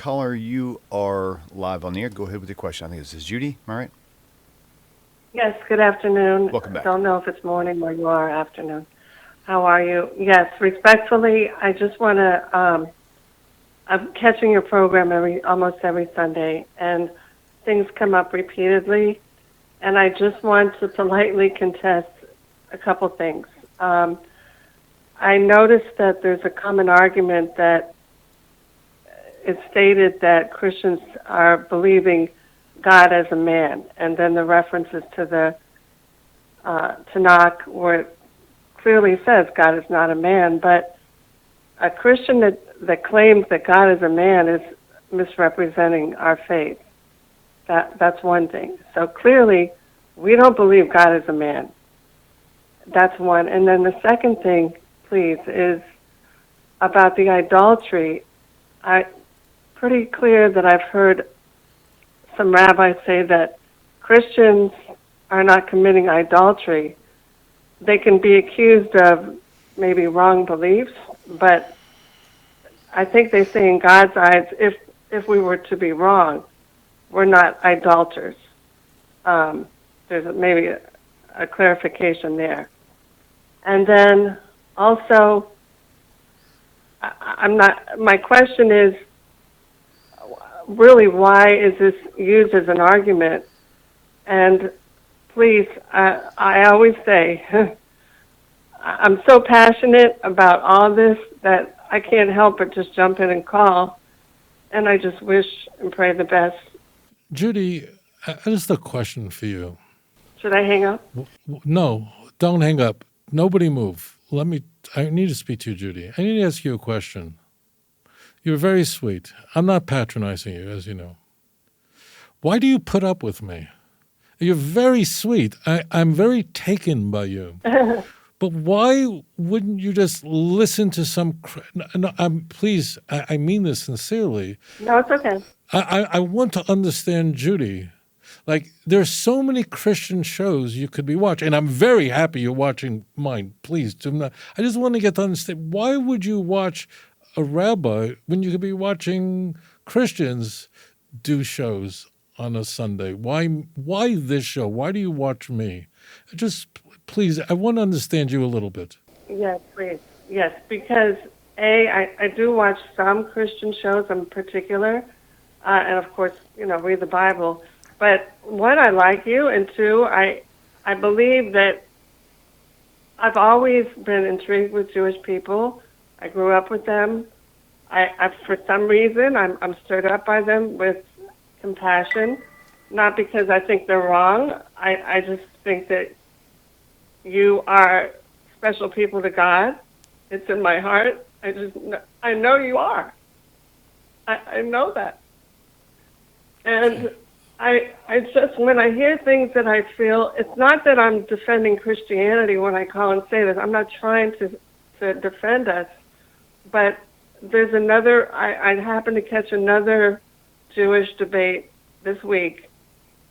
caller, you are live on the air. Go ahead with your question. I think this is Judy. Am I right? Yes, good afternoon. Welcome back. Don't know if it's morning or you are afternoon. How are you? Yes, respectfully, I just want to, I'm catching your program almost every Sunday, and things come up repeatedly, and I just want to politely contest a couple things. I noticed that there's a common argument that it's stated that Christians are believing God as a man, and then the references to the Tanakh where it clearly says God is not a man, but a Christian that claims that God is a man is misrepresenting our faith. That's one thing. So clearly, we don't believe God is a man. That's one. And then the second thing, please, is about the idolatry. Pretty clear that I've heard some rabbis say that Christians are not committing idolatry. They can be accused of maybe wrong beliefs, but I think they say in God's eyes, if we were to be wrong, we're not idolaters. There's maybe a clarification there. And then also, my question is, really, why is this used as an argument? And please, I always say, I'm so passionate about all this that I can't help but just jump in and call. And I just wish and pray the best. Judy, just a question for you. Should I hang up? No, don't hang up. Nobody move. I need to speak to you, Judy. I need to ask you a question. You're very sweet. I'm not patronizing you, as you know. Why do you put up with me? You're very sweet. I'm very taken by you. But why wouldn't you just listen to some... No, please, I mean this sincerely. No, it's okay. I want to understand Judy. Like, there's so many Christian shows you could be watching, and I'm very happy you're watching mine. Please do not. I just want to get to understand, why would you watch a rabbi when you could be watching Christians do shows on a Sunday? Why this show? Why do you watch me? Just, please, I want to understand you a little bit. Yes, please. Yes, because I do watch some Christian shows in particular, and of course, read the Bible. But one, I like you, and two, I believe that I've always been intrigued with Jewish people. I grew up with them. I for some reason, I'm stirred up by them with compassion, not because I think they're wrong. I just think that you are special people to God. It's in my heart. I know you are. I know that. And I just, when I hear things that I feel, it's not that I'm defending Christianity when I call and say this. I'm not trying to defend us. But there's another, I happened to catch another Jewish debate this week,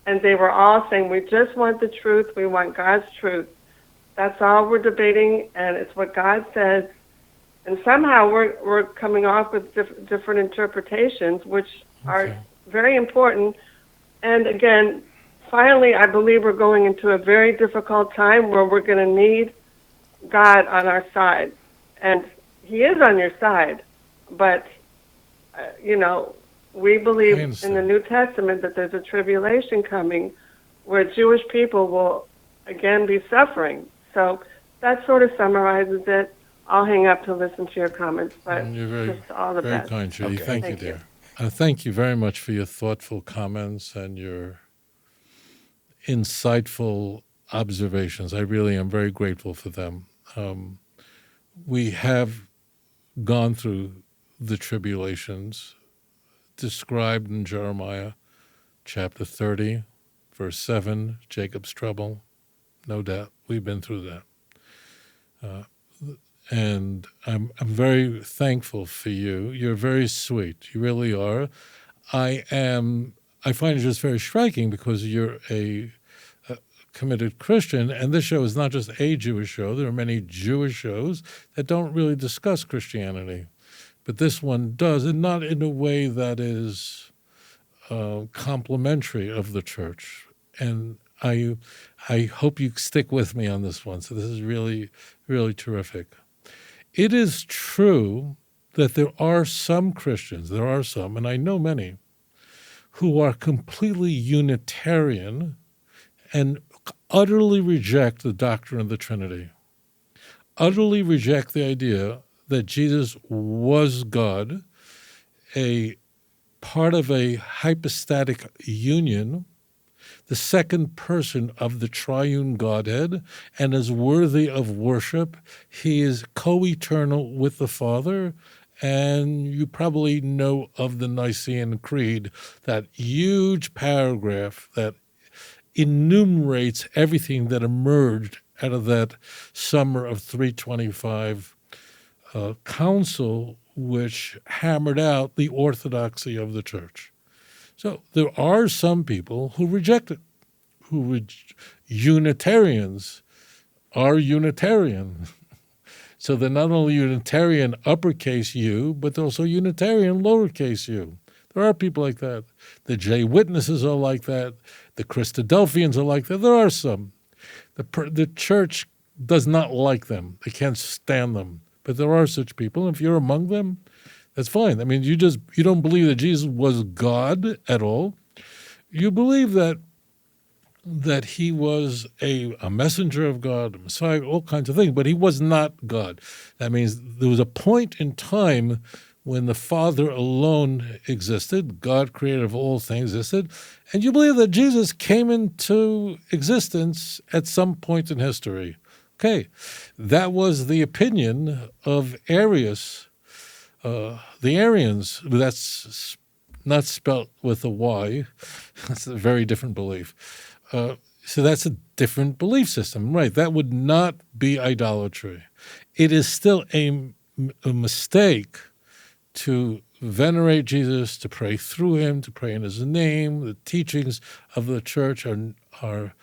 and they were all saying, we just want the truth, we want God's truth. That's all we're debating, and it's what God says. And somehow we're coming off with different interpretations, which are very important. And again, finally, I believe we're going into a very difficult time where we're going to need God on our side. And He is on your side. But, we believe in the New Testament that there's a tribulation coming where Jewish people will again be suffering. So that sort of summarizes it. I'll hang up to listen to your comments, but just all the best. Very kind, Judy. Okay. Thank you, dear. Thank you very much for your thoughtful comments and your insightful observations. I really am very grateful for them. We have gone through the tribulations described in Jeremiah chapter 30, verse 7, Jacob's trouble. No doubt, we've been through that. And I'm very thankful for you. You're very sweet. You really are. I find it just very striking because you're a committed Christian, and this show is not just a Jewish show. There are many Jewish shows that don't really discuss Christianity. but this one does, and not in a way that is complimentary of the church. And I hope you stick with me on this one. So this is really, really terrific. It is true that there are some Christians, and I know many, who are completely Unitarian and utterly reject the doctrine of the Trinity, utterly reject the idea that Jesus was God, a part of a hypostatic union, the second person of the triune Godhead, and is worthy of worship. He is co-eternal with the Father, and you probably know of the Nicene Creed, that huge paragraph that enumerates everything that emerged out of that summer of 325 council, which hammered out the orthodoxy of the church. So there are some people who reject it, Unitarians are Unitarian. So they're not only Unitarian uppercase U, but they're also Unitarian lowercase u. There are people like that. The J Witnesses are like that. The Christadelphians are like that. There are some. The church does not like them. They can't stand them. But there are such people. If you're among them, that's fine. I mean, you don't believe that Jesus was God at all. You believe that he was a messenger of God, a Messiah, all kinds of things, but he was not God. That means there was a point in time when the Father alone existed, God creator of all things existed, and you believe that Jesus came into existence at some point in history. Okay, that was the opinion of Arius, the Arians. That's not spelt with a Y. That's a very different belief. So that's a different belief system, right? That would not be idolatry. It is still a mistake to venerate Jesus, to pray through him, to pray in his name. The teachings of the church are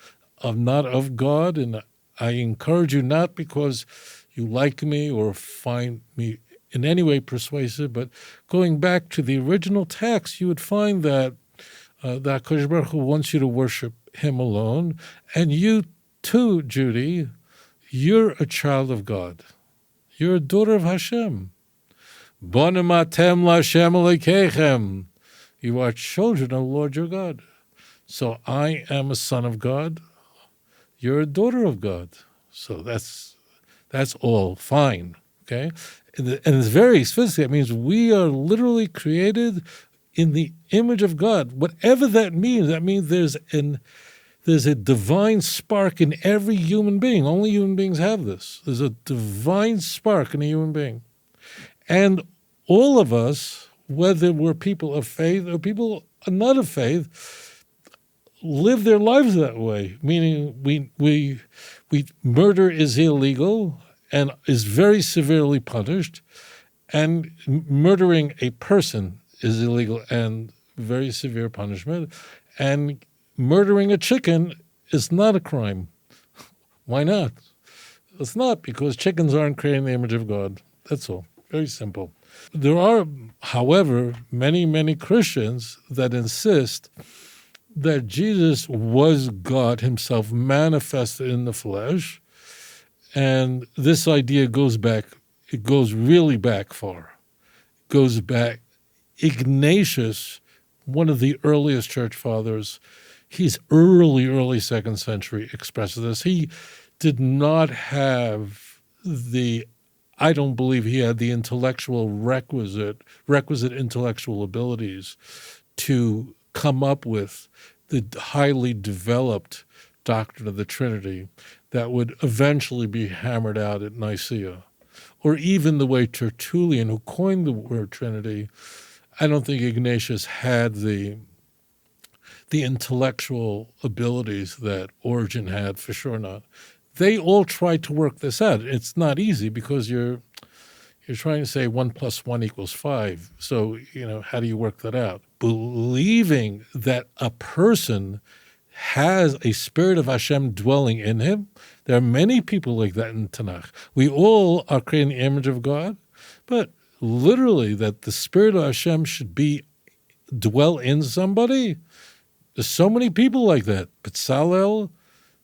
not of God, and I encourage you, not because you like me or find me in any way persuasive, but going back to the original text, you would find that that HaKadosh Baruch Hu wants you to worship him alone. And you too, Judy, you're a child of God. You're a daughter of Hashem. Bonim atem l'Hashem Elokeichem. You are children of the Lord your God. So I am a son of God. You're a daughter of God. So that's all fine, okay? And it's very explicit. It means we are literally created in the image of God. Whatever that means there's a divine spark in every human being. Only human beings have this. There's a divine spark in a human being. And all of us, whether we're people of faith or people not of faith, live their lives that way, meaning we murder is illegal and is very severely punished, and murdering a person is illegal and very severe punishment, and murdering a chicken is not a crime. Why not? It's not, because chickens aren't created in the image of God. That's all. Very simple. There are, however, many, many Christians that insist that Jesus was God himself manifested in the flesh, and this idea goes really back far. It goes back. Ignatius, one of the earliest church fathers, he's early second century, expresses this. He did not have I don't believe he had the intellectual requisite intellectual abilities to come up with the highly developed doctrine of the Trinity that would eventually be hammered out at Nicaea. Or even the way Tertullian, who coined the word Trinity, I don't think Ignatius had the intellectual abilities that Origen had, for sure not. They all tried to work this out. It's not easy, because you're trying to say 1 + 1 = 5. So, how do you work that out? Believing that a person has a spirit of Hashem dwelling in him. There are many people like that in Tanakh. We all are created in the image of God, but literally that the Spirit of Hashem should dwell in somebody. There's so many people like that. Bezalel,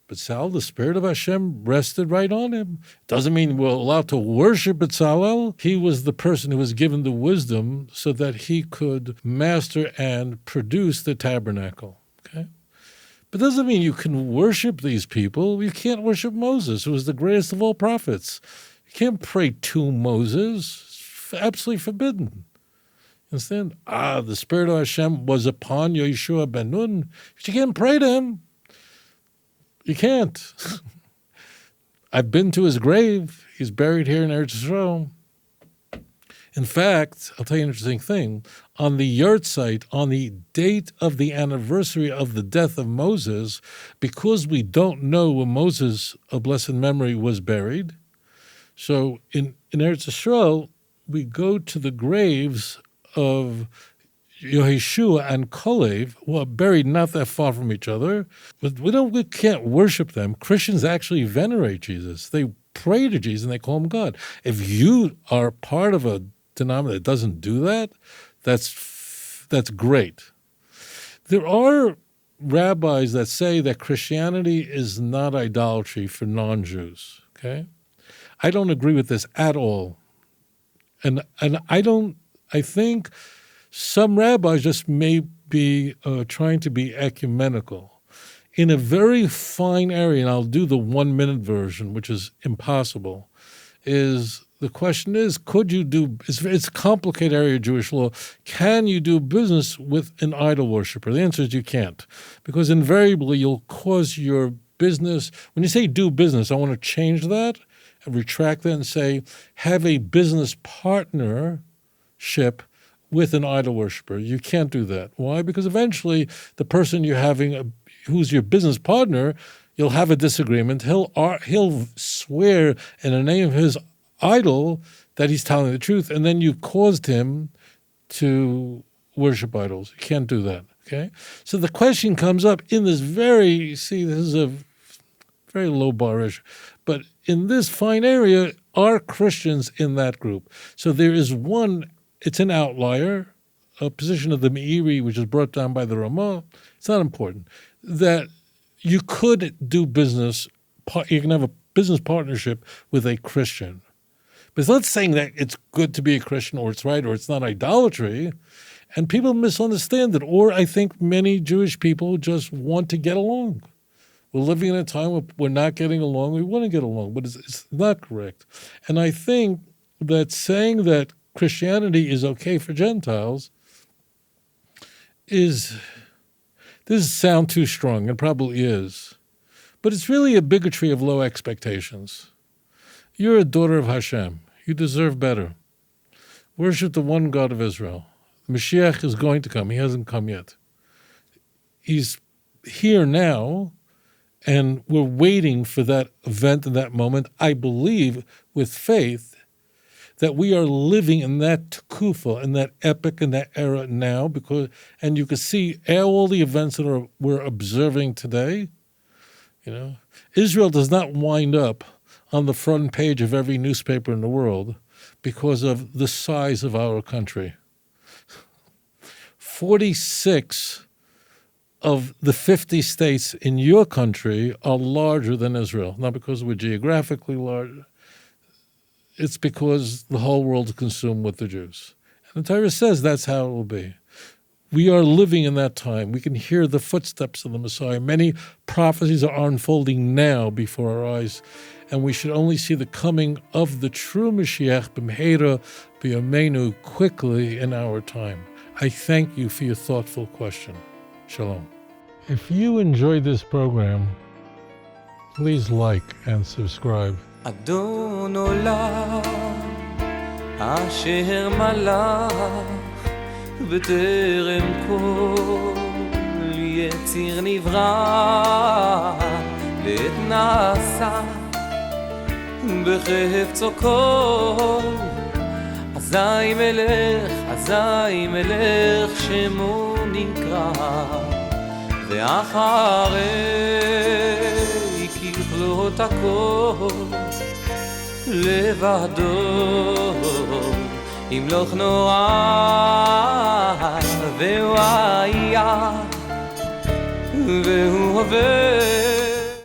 the Spirit of Hashem rested right on him. Doesn't mean we're allowed to worship Bezalel. He was the person who was given the wisdom so that he could master and produce the tabernacle. Okay? But doesn't mean you can worship these people. You can't worship Moses, who was the greatest of all prophets. You can't pray to Moses. It's absolutely forbidden. Understand? The Spirit of Hashem was upon Yeshua ben Nun. But you can't pray to him. You can't. I've been to his grave. He's buried here in Eretz Yisrael. In fact, I'll tell you an interesting thing. On the yahrzeit, on the date of the anniversary of the death of Moses, because we don't know when Moses, of blessed memory, was buried, so in Eretz Yisrael, we go to the graves of Yehoshua and Kalev, who are buried not that far from each other, but we can't worship them. Christians actually venerate Jesus. They pray to Jesus and they call him God. If you are part of a denomination that doesn't do that, that's great. There are rabbis that say that Christianity is not idolatry for non-Jews. Okay, I don't agree with this at all, and I think some rabbis just may be trying to be ecumenical in a very fine area, and I'll do the 1-minute version, which is impossible, is the question is, could you do, it's a complicated area of Jewish law, can you do business with an idol worshiper? The answer is you can't, because invariably you'll cause your business, when you say do business, I want to change that and retract that and say have a business partnership with an idol worshiper. You can't do that. Why? Because eventually the person you're having, who's your business partner, you'll have a disagreement. He'll swear in the name of his idol that he's telling the truth, and then you caused him to worship idols. You can't do that. Okay? So the question comes up in this this is a very low bar issue, but in this fine area, are Christians in that group? So there is one. It's an outlier, a position of the Meiri, which is brought down by the Ramah. It's not important. That you could do business, you can have a business partnership with a Christian. But it's not saying that it's good to be a Christian or it's right or it's not idolatry. And people misunderstand it. Or I think many Jewish people just want to get along. We're living in a time where we're not getting along. We want to get along, but it's not correct. And I think that saying that Christianity is okay for Gentiles this sound too strong. It probably is. But it's really a bigotry of low expectations. You're a daughter of Hashem. You deserve better. Worship the one God of Israel. Mashiach is going to come. He hasn't come yet. He's here now, and we're waiting for that event and that moment. I believe with faith that we are living in that tekufa, in that epoch, in that era now, and you can see all the events that we're observing today. You know, Israel does not wind up on the front page of every newspaper in the world because of the size of our country. 46 of the 50 states in your country are larger than Israel, not because we're geographically large. It's because the whole world is consumed with the Jews. And the Torah says that's how it will be. We are living in that time. We can hear the footsteps of the Messiah. Many prophecies are unfolding now before our eyes, and we should only see the coming of the true Mashiach, b'mheira b'yameinu, quickly in our time. I thank you for your thoughtful question. Shalom. If you enjoyed this program, please like and subscribe. אדון עולם אשר מלך בטרם כל יציר נברא לעת נעשה בחפצו כל אזי מלך שמו נקרא ואחרי ככלות הכל לבדו ימלוך נורא והוא היה והוא הווה